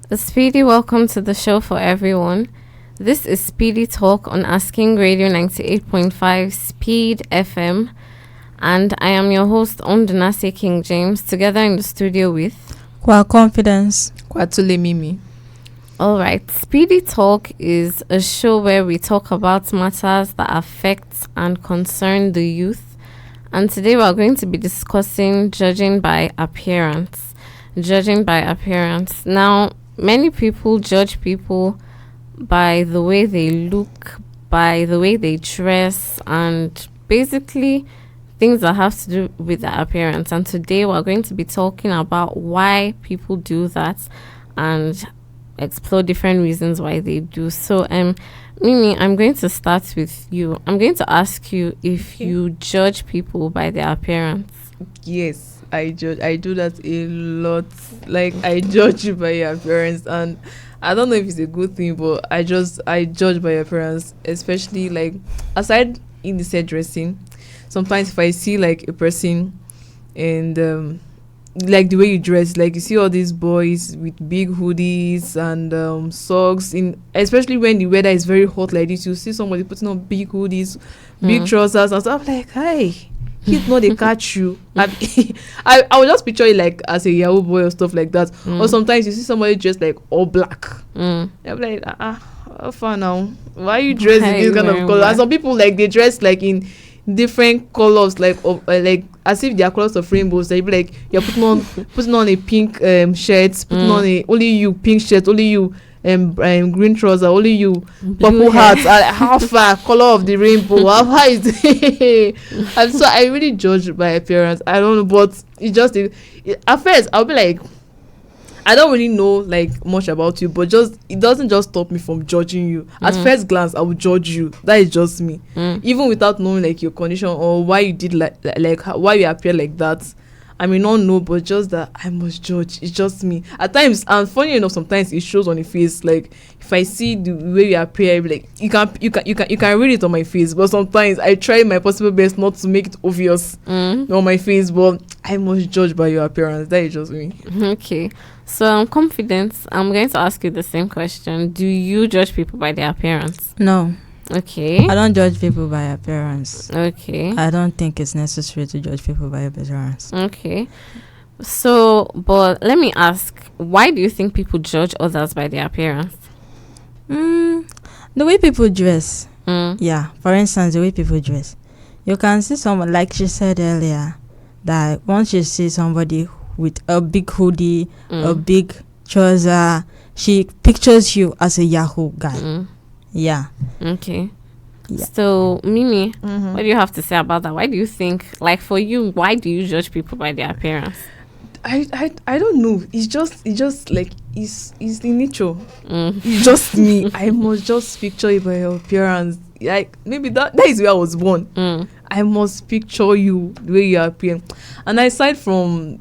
A speedy welcome to the show for everyone. This is Speedy Talk on Asking Radio 98.5 Speed FM, and I am your host, AôndoNase King James, together in the studio with Kwa confidence. Kwatule Mimi. All right, Speedy Talk is a show where we talk about matters that affect and concern the youth. And today we are going to be discussing judging by appearance. Judging by appearance. Now, many people judge people by the way they look, by the way they dress, and basically things that have to do with their appearance. And today we're going to be talking about why people do that and explore different reasons why they do. So, Mimi, I'm going to start with you. I'm going to ask you if you judge people by their appearance. Yes, I judge. I do that a lot. Like, I judge you by your appearance, and I don't know if it's a good thing, but I judge by your appearance, especially like aside in the set dressing. Sometimes if I see like a person and like the way you dress, like you see all these boys with big hoodies and socks, in especially when the weather is very hot like this, you see somebody putting on big hoodies, big trousers and stuff. Like, hey, he's not they catch you. I would just picture it like as a Yahoo boy or stuff like that. Or sometimes you see somebody dressed like all black. I'm like, how far now? Why are you dressed in this kind of color? And some people like they dress like in different colors, like as if they are colors of rainbows. They be like, you're putting on a pink shirt, putting on a only you pink shirt, only you green trouser, only you purple hat. How far color of the rainbow? How far is it? And so I really judge by appearance. I don't know, but it just at first I'll be like, I don't really know like much about you, but just it doesn't just stop me from judging you. At first glance, I will judge you. That is just me, even without knowing like your condition or why you did like why you appear like that. I may not know, but just that I must judge. It's just me. At times, and funny enough, sometimes it shows on the face. Like if I see the way you appear, like you can read it on my face. But sometimes I try my possible best not to make it obvious on my face. But I must judge by your appearance. That is just me. Okay. So I'm confident. I'm going to ask you the same question. Do you judge people by their appearance? No. Okay. I don't judge people by appearance. Okay. I don't think it's necessary to judge people by appearance. Okay. So, but let me ask, why do you think people judge others by their appearance? The way people dress. Yeah. For instance, the way people dress. You can see someone, like she said earlier, that once you see somebody with a big hoodie, a big trouser, she pictures you as a Yahoo guy. Yeah. Okay. Yeah. So, Mimi, what do you have to say about that? Why do you think, like for you, why do you judge people by their appearance? I don't know. It's just like it's the nature. It's just me. I must just picture you by your appearance. Like maybe that is where I was born. I must picture you the way you appear. And aside from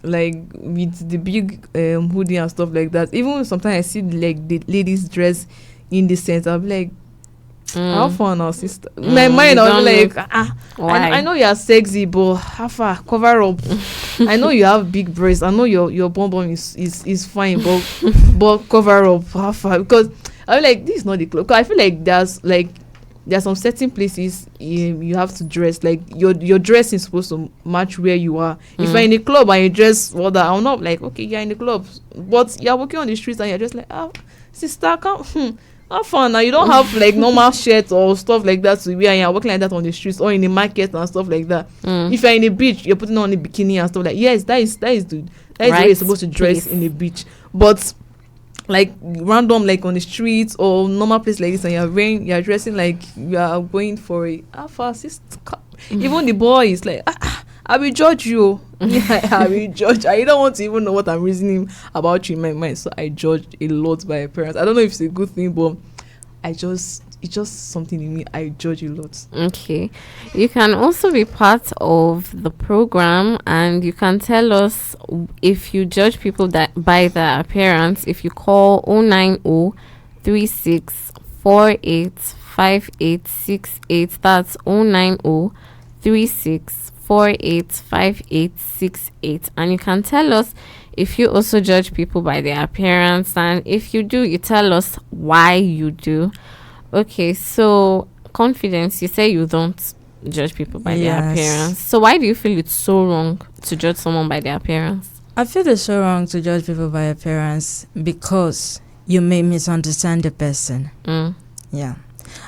like with the big hoodie and stuff like that, even sometimes I see like the ladies dress in the sense, I'll be like, how far now, sister? My mind, I'll be like, I know you're sexy, but how far? Cover up. I know you have big breasts. I know your bum bum is fine, but cover up. How far? Because I'm like, this is not the club. Because I feel like there's some certain places you have to dress. Like your dress is supposed to match where you are. If you're in a club and you dress I'm not like, okay, you're in the club, but you're walking on the streets and you're just like, sister, come. Have fun now. You don't have like normal shirts or stuff like that to wear and you're walking like that on the streets or in the market and stuff like that. If you're in the beach, you're putting on a bikini and stuff like yes, that is the way you're supposed to dress in the beach. But like random like on the streets or normal place like this and you're dressing like you are going for a even the boys like I will judge you. I will judge. I don't want to even know what I'm reasoning about you in my mind. So I judge a lot by appearance. I don't know if it's a good thing, but it's just something in me. I judge a lot. Okay. You can also be part of the program and you can tell us if you judge people that by their appearance. If you call 090 36 48 5868, that's 090 36 08038485868. And you can tell us if you also judge people by their appearance, and if you do, you tell us why you do. Okay, so Confidence, you say you don't judge people by their appearance. So why do you feel it's so wrong to judge someone by their appearance? I feel it's so wrong to judge people by appearance because you may misunderstand the person. Yeah.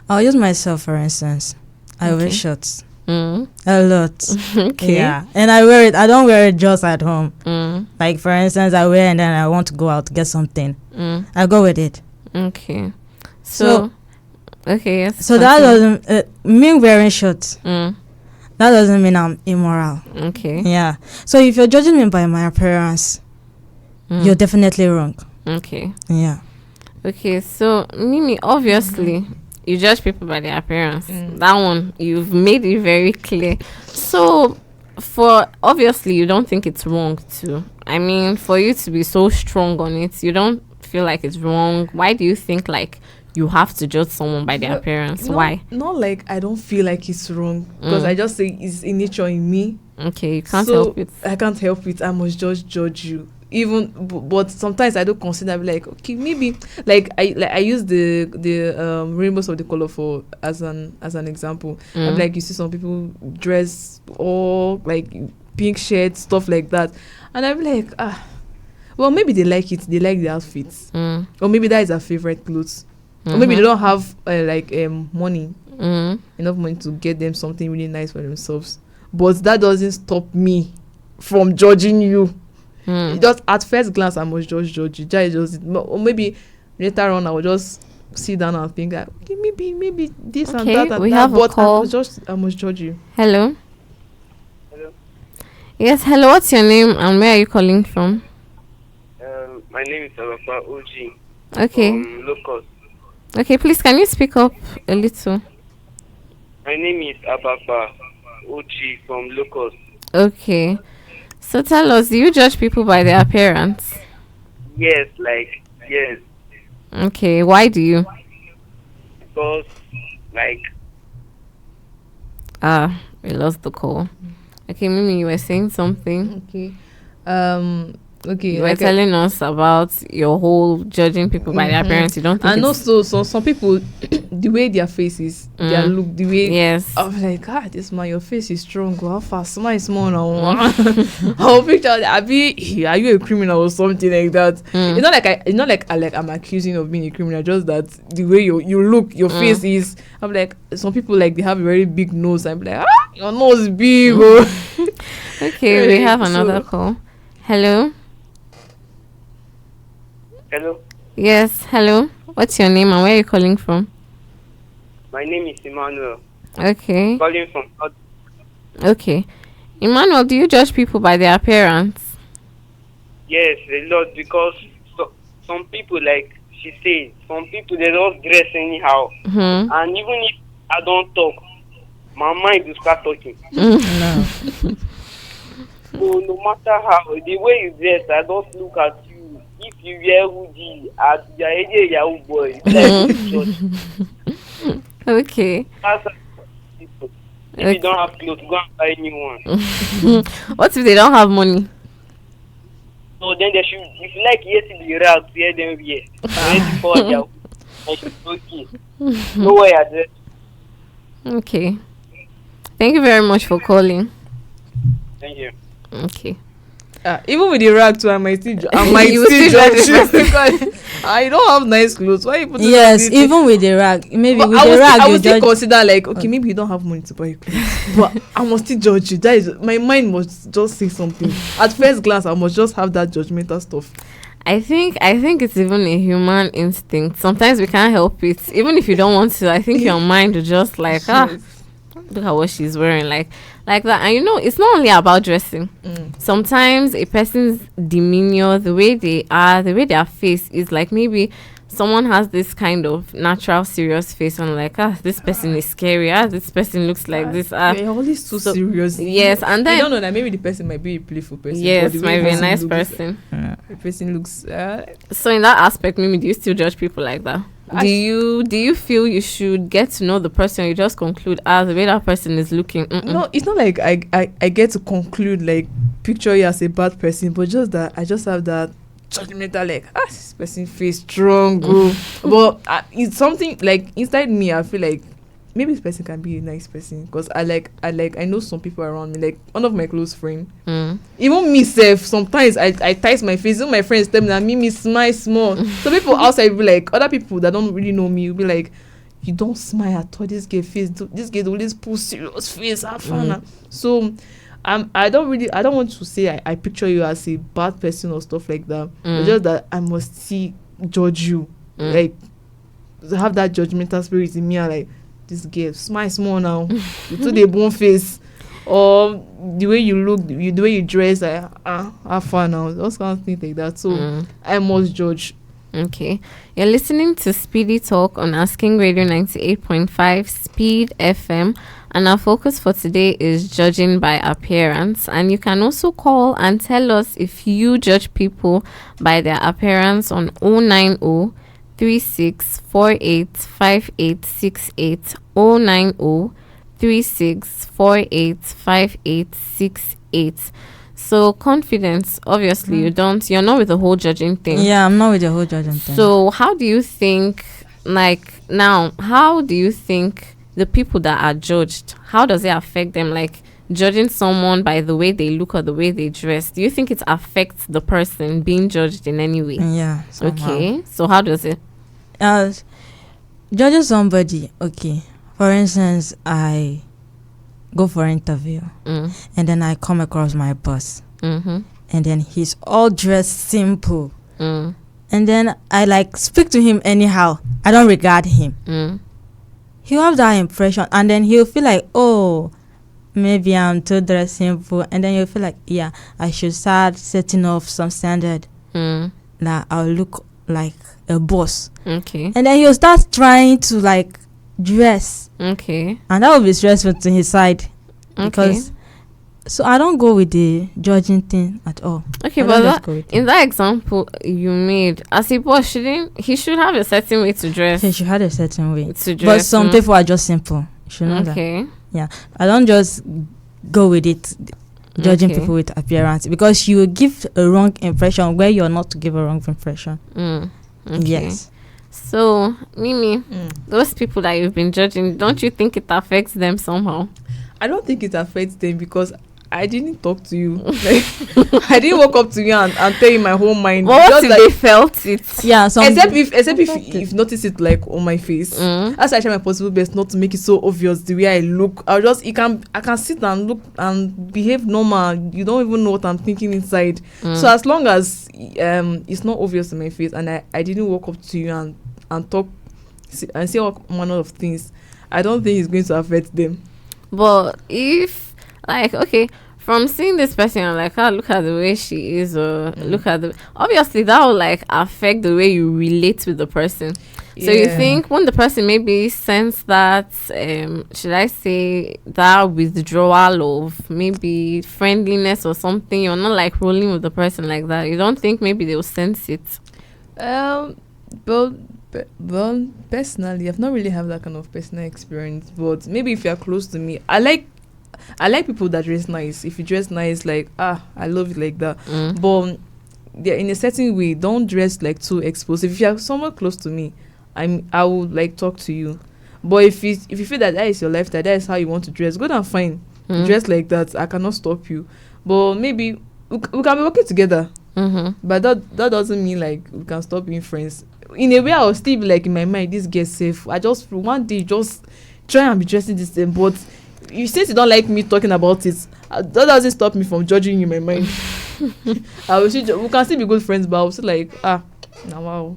I'll use myself, for instance. I wear shorts. A lot. Okay. Yeah. And I wear it. I don't wear it just at home. Like, for instance, I wear and then I want to go out to get something. I go with it. Okay. So okay, yes. So that doesn't me wearing shorts. That doesn't mean I'm immoral. Okay. Yeah. So if you're judging me by my appearance, you're definitely wrong. Okay. Yeah. Okay, so Mimi, obviously you judge people by their appearance. That one, you've made it very clear. So for obviously you don't think it's wrong to. I mean, for you to be so strong on it, you don't feel like it's wrong. Why do you think like you have to judge someone by their appearance? Why? Not like I don't feel like it's wrong, because I just say it's in nature in me. Okay, you can't help it. I can't help it. I must just judge you. Even, but sometimes I do consider like, okay, maybe like I use the rainbows of the color for as an example. I'm like, you see some people dress all like pink shirts, stuff like that, and I'm like, well, maybe they like it. They like the outfits, or maybe that is their favorite clothes. Or maybe they don't have money, enough money to get them something really nice for themselves. But that doesn't stop me from judging you. Just at first glance, I must just judge you. Or maybe later on, I will just sit down and think that, okay, maybe this and that and we that. have a But call. I must judge you. Hello. Yes, hello. What's your name and where are you calling from? My name is Abapa OG. Okay. From Locust. Okay, please, can you speak up a little? My name is Abapa OG from Locust. Okay. So tell us, do you judge people by their appearance? Yes. Okay, why do you? Because, we lost the call. Okay, Mimi, you were saying something. Okay. Okay. You were telling us about your whole judging people by their appearance. You don't think and also, so some people, the way their faces, their look, the way. Yes. I'm like, this man, your face is strong. How fast? Smile is small now. I'll picture. Are you a criminal or something like that? It's not like I'm accusing of being a criminal. Just that the way you look, your face is. I'm like, some people like they have a very big nose. I'm like, your nose big. Okay, we have another call. Hello. Hello. Yes, hello. What's your name and where are you calling from? My name is Emmanuel. Okay. Calling from. Okay. Emmanuel, do you judge people by their appearance? Yes, a lot, because some people, like she said, some people they don't dress anyhow, and even if I don't talk, my mind will start talking. No. So no matter how the way you dress, I don't look at you. If you wear hoodie at your age, Yahoo boy, Okay. That's people. If you don't have clothes, go and buy new one. What if they don't have money? So then they should, if you like, yes, the rag, wear them wear. Ready for Yahoo. I should okay. No way address. Okay. Thank you very much for calling. Thank you. Okay. Even with the rag too, I might still judge You you still judge because I don't have nice clothes. Why you put Even with the rag, maybe but with the rag I you would still judge. consider like, okay, maybe you don't have money to buy clothes, but I must still judge you. That is, my mind must just say something. At first glance, I must just have that judgmental stuff. I think it's even a human instinct. Sometimes we can't help it. Even if you don't want to, I think your mind will just like, look at what she's wearing, like that. And it's not only about dressing. Sometimes a person's demeanor, the way they are, the way their face is, like maybe someone has this kind of natural serious face and like, this person is scary, this person looks like this. They're always too serious. Yes, and then you don't know that maybe the person might be a playful person. yes, but the way might be a the nice looks, person. the person looks So in that aspect, maybe do you still judge people like that? Do you feel you should get to know the person, or you just conclude the way that person is looking? No, it's not like I get to conclude, like, picture you as a bad person, but just that I just have that judgmental, like, this person feels strong, but it's something like inside me. I feel like maybe this person can be a nice person, because I know some people around me, like one of my close friends, even me self, sometimes I tight my face. Even my friends tell me that me smile small. So people outside will be like, other people that don't really know me will be like, you don't smile at all, this girl always pull serious face, have fun. So I don't want to say I picture you as a bad person or stuff like that. It's just that I must judge you, like, have that judgmental spirit in me, like, this girl smile small now, you took the bone face, or the way you look, the way you dress, like, have fun now, those kind of things like that. So I must judge. Okay, you're listening to Speedy Talk on Asking Radio 98.5 Speed FM, and our focus for today is judging by appearance. And you can also call and tell us if you judge people by their appearance on 090 36485868, 090 36485868. So confidence, obviously you're not with the whole judging thing. Yeah, I'm not with the whole judging thing. So how do you think, like, now, how do you think the people that are judged, how does it affect them? Like, judging someone by the way they look or the way they dress, do you think it affects the person being judged in any way? Yeah, somehow. Okay, so how does it? Judging somebody, okay, for instance, I go for an interview, and then I come across my boss, and then he's all dressed simple, and then I like speak to him anyhow, I don't regard him. He'll have that impression, and then he'll feel like, oh, maybe I'm too dressed simple, and then you'll feel like, yeah, I should start setting off some standard that I'll look like a boss. Okay, and then he'll start trying to like dress. Okay, and that will be stressful to his side. Because so I don't go with the judging thing at all. Okay, but in that example you made, as a boss, he should have a certain way to dress. He should have a certain way to dress. But some people are just simple. You should know that. Yeah, I don't just go with it, judging people with appearance, because you will give a wrong impression where you're not to give a wrong impression. Yes. So Mimi, those people that you've been judging, don't you think it affects them somehow? I don't think it affects them, because I didn't talk to you. Like, I didn't walk up to you and tell you my whole mind. What if they felt it? Yeah, except if you've noticed it, like, on my face. As I try my possible best not to make it so obvious the way I look. I can sit and look and behave normal. You don't even know what I'm thinking inside. So as long as it's not obvious in my face, and I didn't walk up to you and talk and say all manner of things, I don't think it's going to affect them. But if, like, okay, from seeing this person, I'm like, look at the way she is, or look at obviously that will like affect the way you relate with the person. So you think when the person maybe sense that, should I say, that withdrawal of maybe friendliness or something, you're not like rolling with the person like that, you don't think maybe they will sense it? Well, personally, I've not really had that kind of personal experience. But maybe if you're close to me, I like people that dress nice. If you dress nice, like, I love it like that. But yeah, in a certain way, don't dress like too exposed. If you're somewhere close to me, I will like talk to you. But if you feel that is your lifestyle, that is how you want to dress, good and fine. Dress like that. I cannot stop you. But maybe we can be working together. But that doesn't mean like we can stop being friends. In a way, I will still be like, in my mind, this gets safe. I just one day just try and be dressing this thing. But since you don't like me talking about it, that doesn't stop me from judging you in my mind. We can still be good friends, but I will still like, wow.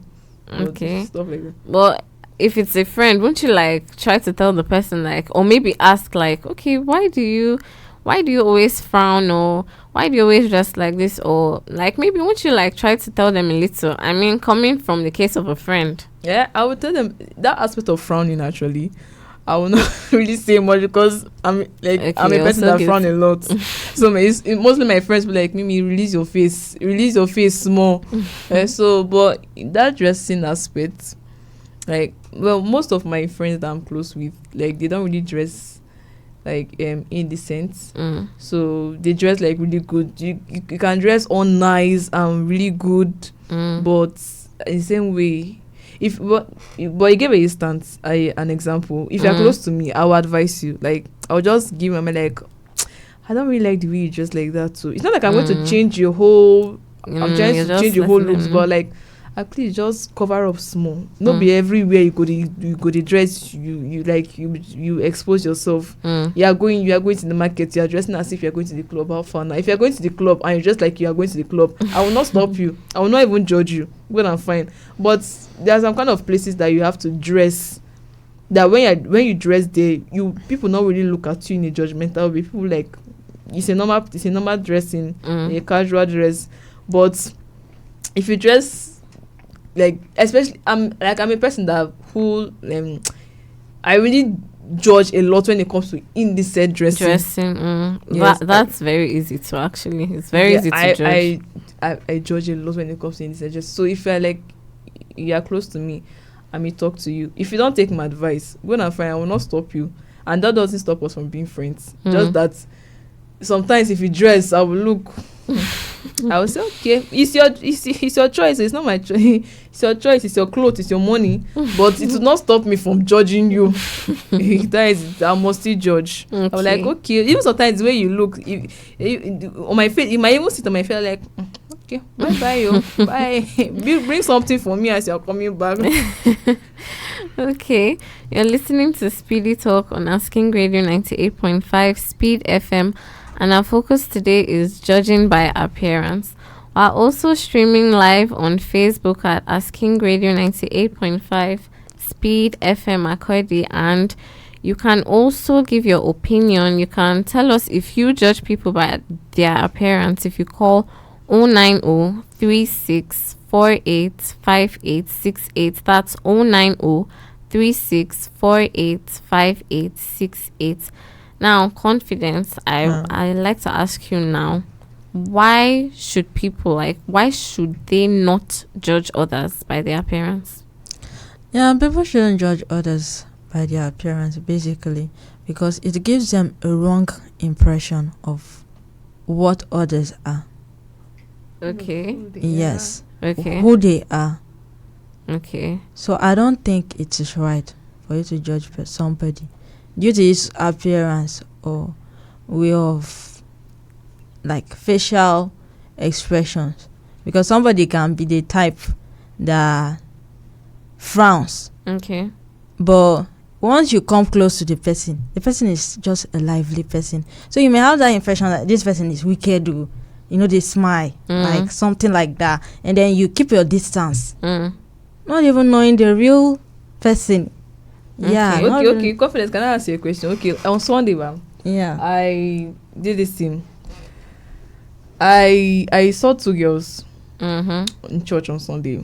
Okay. Stuff like that. But if it's a friend, won't you like try to tell the person, like, or maybe ask like, okay, why do you always frown, or why do you always dress like this, or like maybe won't you like try to tell them a little? I mean, coming from the case of a friend. Yeah, I would tell them that aspect of frowning. Actually, I will not really say much, because I'm a person that frown a lot. So mostly my friends will be like, Mimi, release your face small. So but that dressing aspect, like, well, most of my friends that I'm close with, like, they don't really dress like indecent. So they dress like really good. You can dress all nice and really good, but in the same way, if but you give an instance, an example. If you're close to me, I will advise you. Like, I'll just give my like, I don't really like the way you dress like that too. It's not like I'm going to change your whole. I'm trying to change your whole looks, but like, at least just cover up small. Not be everywhere you go to dress. You expose yourself. You are going to the market. You are dressing as if you are going to the club. How fun! If you are going to the club and you dress like you are going to the club, I will not stop you. I will not even judge you. Good and fine. But there are some kind of places that you have to dress. That when you dress there, people not really look at you in a judgmental way. People like, it's a normal dressing, a casual dress. But if you dress like, especially I'm a person that who I really judge a lot when it comes to indecent dressing. Yes, that's very easy to actually. It's very easy to judge. I judge a lot when it comes to indecent dressing. So if you're close to me, I may talk to you. If you don't take my advice, go and find. I will not stop you, and that doesn't stop us from being friends. Just that sometimes if you dress, I will look. I will say, okay, it's your choice. It's not my choice. It's your choice. It's your clothes. It's your money. But it will not stop me from judging you. That is, I must still judge. Okay. I'm like, okay. Even sometimes the way you look, on my face, you might even sit on my face like, okay, bye, yo, bye. Bring something for me as you're coming back. Okay, you're listening to Speedy Talk on Asking Radio 98.5 Speed FM. And our focus today is judging by appearance. We're also streaming live on Facebook at Asking Radio 98.5 Speed FM Akodi. And you can also give your opinion. You can tell us if you judge people by their appearance. If you call 090-3648-5868. That's 090-3648-5868. Now, Confidence, I like to ask you now, why should they not judge others by their appearance? Yeah, people shouldn't judge others by their appearance, basically, because it gives them a wrong impression of what others are. Okay. Yes. Okay. Who they are. Okay. So I don't think it is right for you to judge somebody due to his appearance or way of like facial expressions, because somebody can be the type that frowns. Okay. But once you come close to the person is just a lively person. So you may have that impression that this person is wicked, they smile, like something like that. And then you keep your distance, not even knowing the real person. Yeah. Okay. Confidence, can I ask you a question? Okay, on Sunday, I did this thing. I saw two girls in church on Sunday,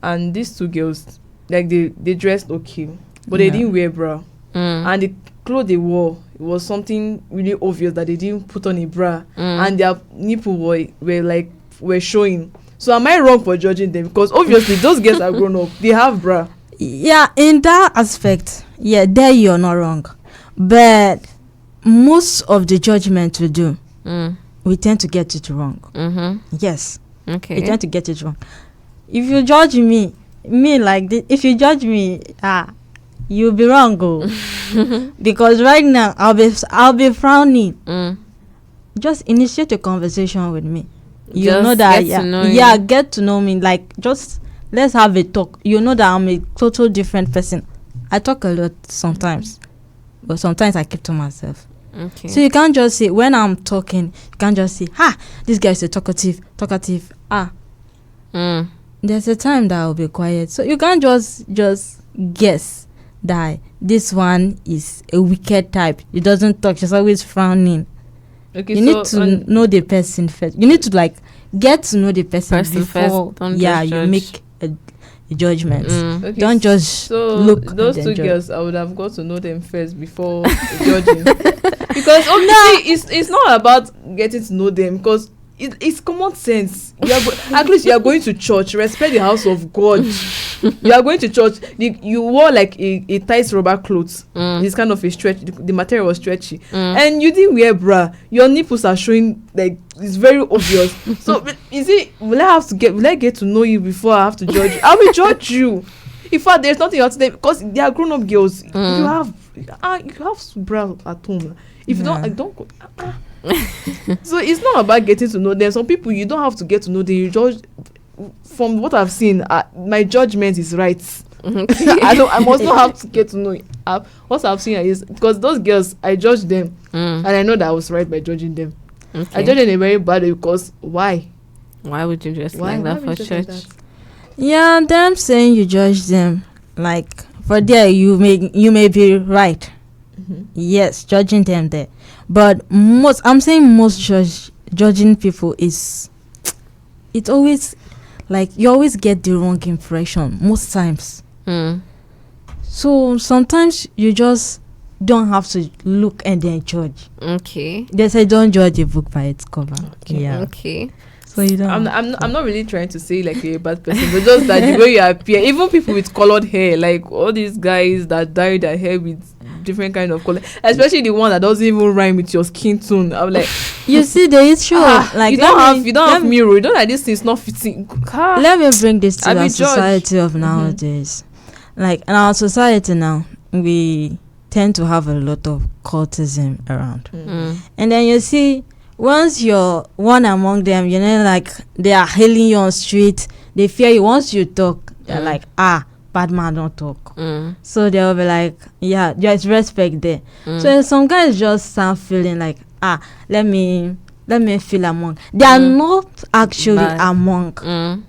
and these two girls, like, they dressed okay, but they didn't wear bra, and the clothes they wore, it was something really obvious that they didn't put on a bra, and their nipple were showing. So am I wrong for judging them? Because obviously those girls are grown up, they have bra. Yeah, in that aspect, there you're not wrong. But most of the judgment we do, we tend to get it wrong. Yes. Okay. We tend to get it wrong. If you judge me like this, if you judge me, you'll be wrong, because right now I'll be frowning. Just initiate a conversation with me. You know that, get to know me. Like, just let's have a talk. You know that I'm a total different person. I talk a lot sometimes, but sometimes I keep to myself. Okay. So you can't just say, when I'm talking, you can't just say, this guy is a talkative. There's a time that I'll be quiet. So you can't just guess that this one is a wicked type. He doesn't talk. She's always frowning. Okay, you need to know the person first. You need to get to know the person before you make a judgment. Okay, don't just look. Those two girls, I would have got to know them first before judging. Because obviously it's not about getting to know them, because it's common sense. At least you are going to church. Respect the house of God. You are going to church. You wore like a tight rubber clothes. It's kind of a stretch. The material was stretchy, and you didn't wear bra. Your nipples are showing, like it's very obvious. So is it? Will I get to know you before I have to judge you? I will judge you. In fact, there's nothing else there because they are grown-up girls. You have bra at home. If you don't, don't. So it's not about getting to know them. Some people you don't have to get to know them. You judge. From what I've seen, my judgment is right. I must not have to get to know. What I've seen is because those girls, I judge them, and I know that I was right by judging them. I judge them in a very bad way because why? Why would you dress like that for church? Like yeah, them saying you judge them, like for there you may be right. Yes, judging them there, but I'm saying most judging people is, it's always like you always get the wrong impression most times. So sometimes you just don't have to look and then judge. Okay. They say don't judge a book by its cover. Okay. Yeah. Okay. So you don't. I'm not really trying to say like you're a bad person, but just that the way you appear, even people with colored hair, like all these guys that dye their hair with different kind of color, especially the one that doesn't even rhyme with your skin tone. I'm like, you see the issue. Like you don't have mirror. You don't like this thing's not fitting. Let me bring this to the society of nowadays. Like in our society now, we tend to have a lot of cultism around, and then you see. Once you're one among them, you know, like they are hailing you on street, they fear you. Once you talk, they're like, bad man don't talk. So they'll be like, yeah, there's respect there. So some guys just start feeling like, let me feel among. They are not actually among,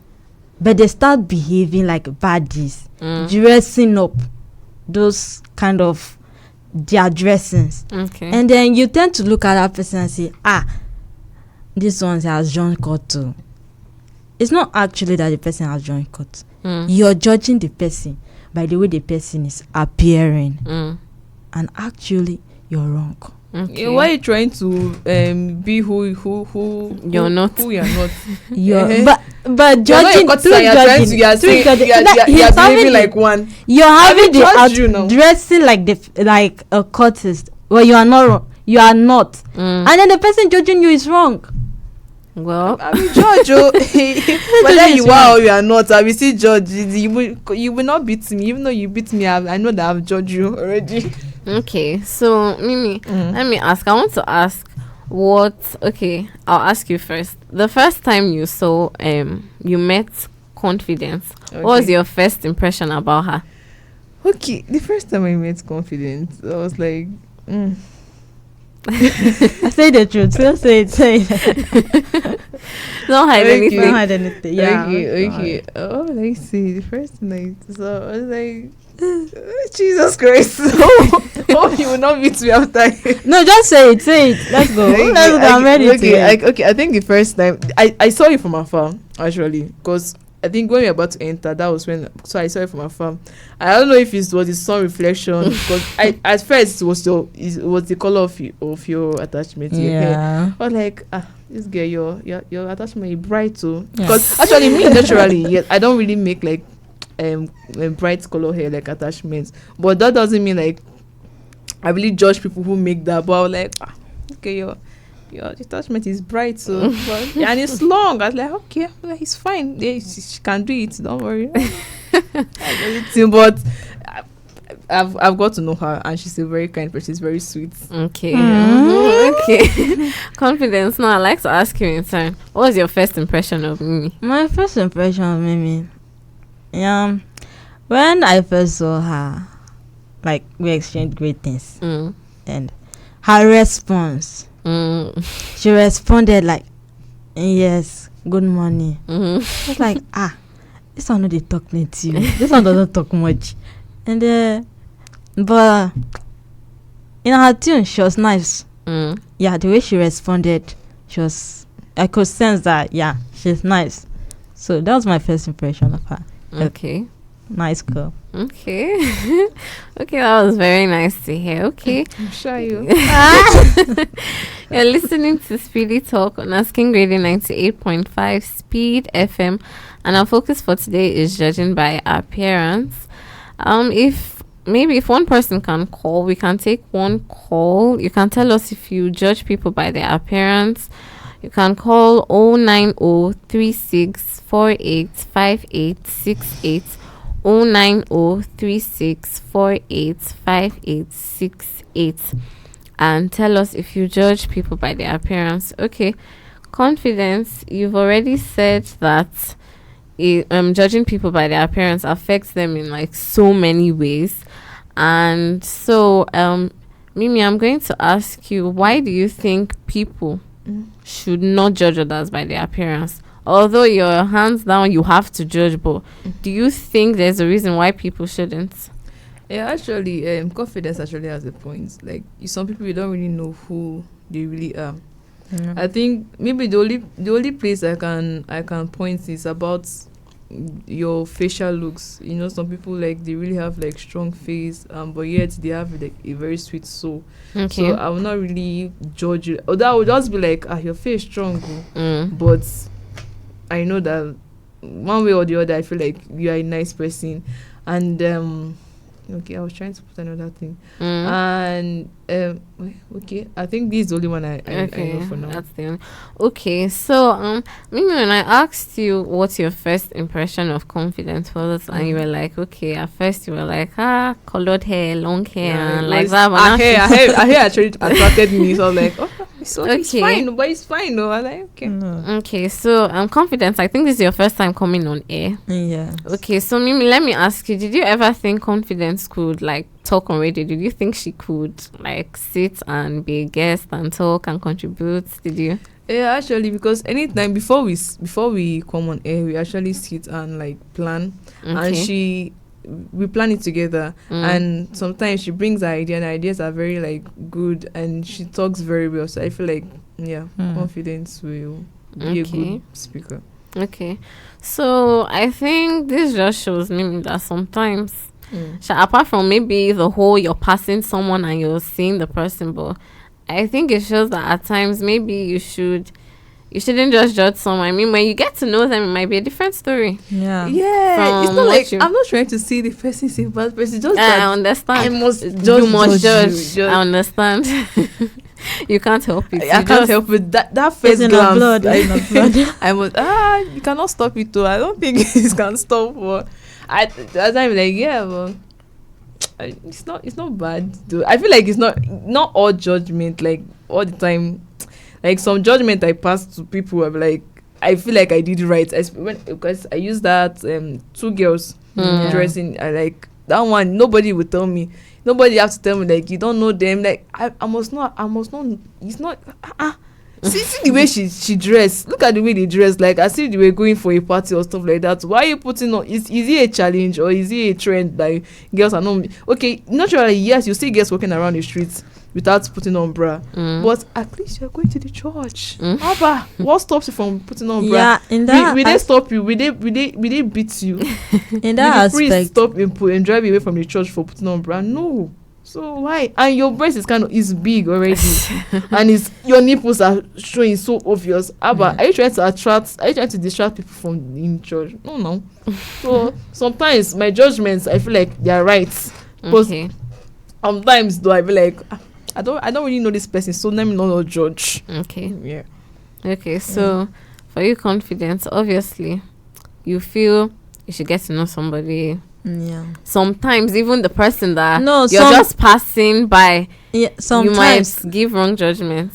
but they start behaving like baddies, dressing up those kind of their dressings. Okay. And then you tend to look at that person and say, this one has joined court too. It's not actually that the person has joined court. You're judging the person by the way the person is appearing. And actually you're wrong. Okay. Why are you trying to be who you're not? Who you're not. But judging you're behaving like one. You're having the dressing like a cultist. Well, you are not. You are not. And then the person judging you is wrong. Well, I will judge you. Whether you are or you are not, I will still judge. You will not beat me, even though you beat me. I know that I've judged you already. Okay, so Mimi, let me ask. I want to ask okay, I'll ask you first. The first time you saw you met Confidence, what was your first impression about her? Okay, the first time I met Confidence, I was like, Say the truth. Say it. Don't hide anything. Don't hide anything. Yeah. Okay. Oh, let's see. The first night, so I was like, Jesus Christ. Oh, you will not beat me after. No, just say it. Say it. Let's go. I'm ready. Okay. I think the first time I saw you from afar, actually, because I think when we were about to enter, that was when. So I saw it from afar. I don't know if it was the sun reflection, because at first it was the color of your attachment. Yeah. I was like, this girl, your attachment is bright too. Because actually, me naturally, I don't really make like bright color hair like attachments, but that doesn't mean like I really judge people who make that. But I was like, okay, your attachment is bright, so and it's long. I was like, okay, it's fine. Yeah, she can do it. Don't worry. But I've got to know her, and she's a very kind person. She's very sweet. Okay. Okay. Confidence. Now, I'd like to ask you in turn. What was your first impression of Mimi? My first impression of Mimi, when I first saw her, like we exchanged greetings, and her response, she responded like, yes, good morning. I was like, this one not they talk to you. This one doesn't talk much. And but in her tune, she was nice. Yeah, the way she responded, I could sense that she's nice. So that was my first impression of her. Okay. nice girl. Okay. Okay, that was very nice to hear. Okay. I'm sure you. You're listening to Speedy Talk on Asking Radio 98.5 Speed FM, and our focus for today is judging by appearance. If one person can call, we can take one call. You can tell us if you judge people by their appearance. You can call 09036485868, 09036485868, and tell us if you judge people by their appearance. Okay, confidence. You've already said that judging people by their appearance affects them in like so many ways, and so Mimi, I'm going to ask you, why do you think people should not judge others by their appearance? Although you're hands down, you have to judge, but do you think there's a reason why people shouldn't? Yeah, actually, confidence actually has a point. Like, some people, you don't really know who they really are. Yeah. I think maybe the only place I can point is about your facial looks. You know, some people, like, they really have like strong face, but yet they have like a very sweet soul. Okay. So I will not really judge you. Or that would just be like, your face strong, but I know that one way or the other, I feel like you are a nice person. And okay, I was trying to put another thing. And okay, I think this is the only one I know for now. That's the only. Okay, so Mimi, when I asked you what's your first impression of confidence was, and you were like, okay, at first you were like, colored hair, long hair, and like that. But Her hair actually attracted me, so I was like, it's fine, but it's fine. No, I was like, okay. Okay, so confidence. I think this is your first time coming on air. Yeah. Okay, so Mimi, let me ask you: did you ever think confidence could like talk on radio? Did you think she could like sit and be a guest and talk and contribute? Did you? Yeah, actually, because anytime before we come on air, we actually sit and like plan, and we plan it together. And sometimes she brings her idea, and ideas are very like good, and she talks very well. So I feel like confidence will be a good speaker. Okay, so I think this just shows me that sometimes, apart from maybe the whole you're passing someone and you're seeing the person, but I think it shows that at times maybe you shouldn't just judge someone. I mean, when you get to know them, it might be a different story. Yeah, it's not like I'm not trying to see the person say bad person. Just I understand. You must judge. I understand. You can't help it. I can't help it. That first glance, blood. I must. You cannot stop it too. I don't think it can stop. But at that time, like, well, it's not bad. Though. I feel like it's not all judgment. Like all the time, like some judgment I pass to people. I'm like, I feel like I did right. Because I used that two girls dressing. I like that one. Nobody would tell me. Nobody has to tell me like you don't know them. Like I must not. It's not. See the way she dressed. Look at the way they dress. Like I see they were going for a party or stuff like that. Why are you putting on? Is it a challenge or is it a trend? Like girls are not okay. Naturally, yes, you see girls walking around the streets without putting on bra. But at least you're going to the church. Abba, what stops you from putting on bra? Yeah, in that will they stop you? Will they beat you? In that will the priest aspect, stop and drive you away from the church for putting on bra? No. So why? And your breast is big already, and your nipples are showing so obvious. Abba, are you trying to distract people from in church? No. So sometimes my judgments, I feel like they are right. Because sometimes though I feel like I don't really know this person, so let me not judge. Okay. Yeah. Okay. So for you, confidence, obviously, you feel you should get to know somebody. Yeah. Sometimes even the person that you're some- just passing by, you sometimes might give wrong judgment.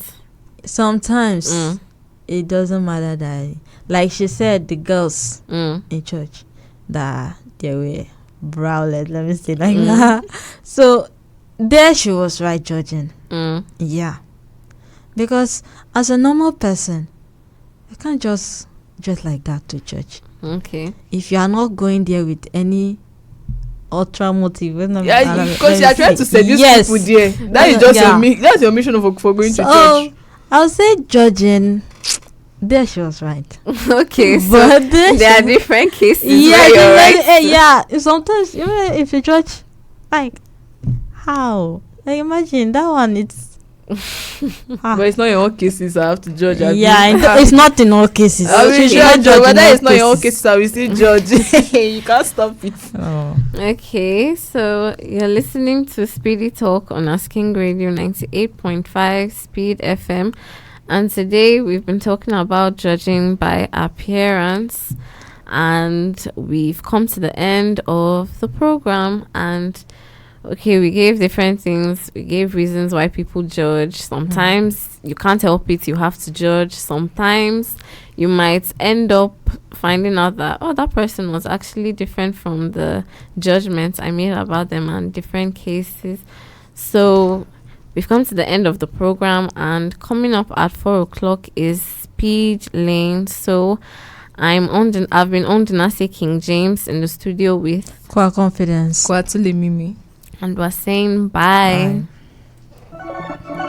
sometimes it doesn't matter that, like she said, the girls in church that they were browlet, let me say like that. So there she was right judging. Yeah, because as a normal person, you can't just like that to church. Okay. If you are not going there with any ultra motive, because you are trying to seduce people there. That is just that's your mission for going to church. I'll say judging there she was right. Okay, so But there are different cases. yeah, where you're right. yeah. Sometimes if you judge, like how, like imagine that one. It's But it's not in all cases I have to judge. it's not in all cases. I will She not judge, judge whether in all it's not in all cases. cases, I will still judge. You can't stop it. Oh. Okay, so you're listening to Speedy Talk on Asking Radio 98.5 Speed FM, and today we've been talking about judging by appearance, and we've come to the end of the program. And okay, we gave different things. We gave reasons why people judge. Sometimes you can't help it, you have to judge. Sometimes you might end up finding out that, oh, that person was actually different from the judgments I made about them and different cases. So we've come to the end of the program, and coming up at 4 o'clock is Speed Lane. So I've been AôndoNase King James in the studio with Qua confidence. Kwatule Mimi. and we're saying bye. Bye.